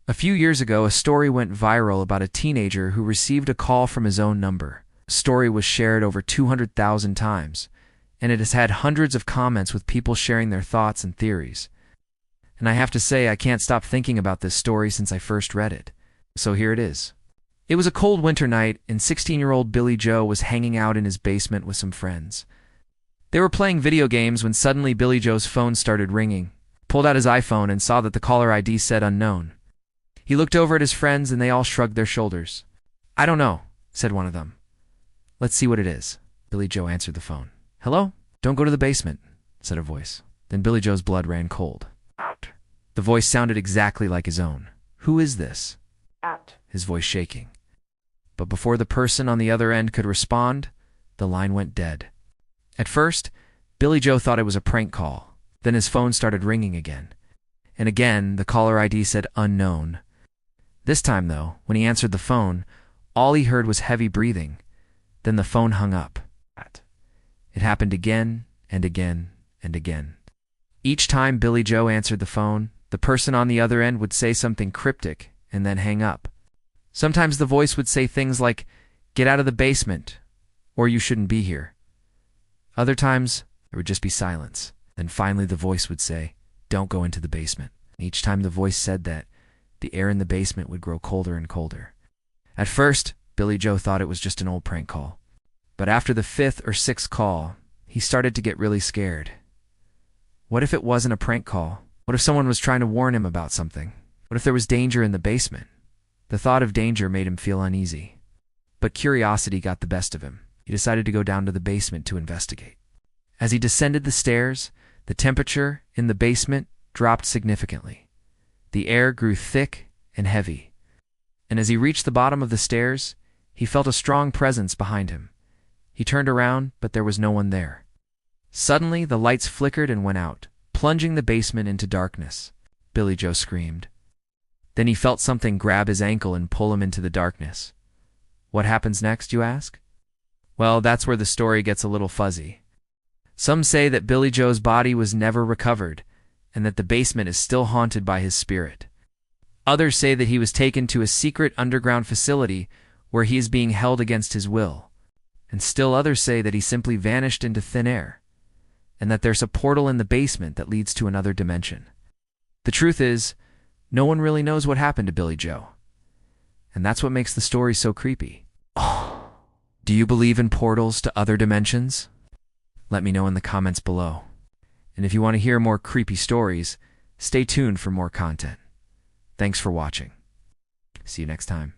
A few years ago, a story went viral about a teenager who received a call from his own number. The story was shared over 200,000 times, and it has had hundreds of comments with people sharing their thoughts and theories. And I have to say, I can't stop thinking about this story since I first read it. So here it is. It was a cold winter night, and 16-year-old Billy Joe was hanging out in his basement with some friends. They were playing video games when suddenly Billy Joe's phone started ringing. He pulled out his iPhone and saw that the caller ID said unknown. He looked over at his friends and they all shrugged their shoulders. "I don't know," said one of them. "Let's see what it is." Billy Joe answered the phone. "Hello? Don't go to the basement," said a voice. Then Billy Joe's blood ran cold. "Out." The voice sounded exactly like his own. "Who is this?" "Out." His voice shaking. But before the person on the other end could respond, the line went dead. At first, Billy Joe thought it was a prank call. Then his phone started ringing again. And again, the caller ID said unknown. This time, though, when he answered the phone, all he heard was heavy breathing. Then the phone hung up. It happened again and again and again. Each time Billy Joe answered the phone, the person on the other end would say something cryptic and then hang up. Sometimes the voice would say things like, "Get out of the basement," or "You shouldn't be here." Other times, there would just be silence. Then finally the voice would say, "Don't go into the basement." And each time the voice said that, the air in the basement would grow colder and colder. At first, Billy Joe thought it was just an old prank call. But after the fifth or sixth call, he started to get really scared. What if it wasn't a prank call? What if someone was trying to warn him about something? What if there was danger in the basement? The thought of danger made him feel uneasy. But curiosity got the best of him. He decided to go down to the basement to investigate. As he descended the stairs, the temperature in the basement dropped significantly. The air grew thick and heavy. And as he reached the bottom of the stairs, he felt a strong presence behind him. He turned around, but there was no one there. Suddenly, the lights flickered and went out, plunging the basement into darkness. Billy Joe screamed. Then he felt something grab his ankle and pull him into the darkness. What happens next, you ask? Well, that's where the story gets a little fuzzy. Some say that Billy Joe's body was never recovered, and that the basement is still haunted by his spirit. Others say that he was taken to a secret underground facility where he is being held against his will. And still others say that he simply vanished into thin air, and that there's a portal in the basement that leads to another dimension. The truth is, no one really knows what happened to Billy Joe. And that's what makes the story so creepy. Do you believe in portals to other dimensions? Let me know in the comments below. And if you want to hear more creepy stories, stay tuned for more content. Thanks for watching. See you next time.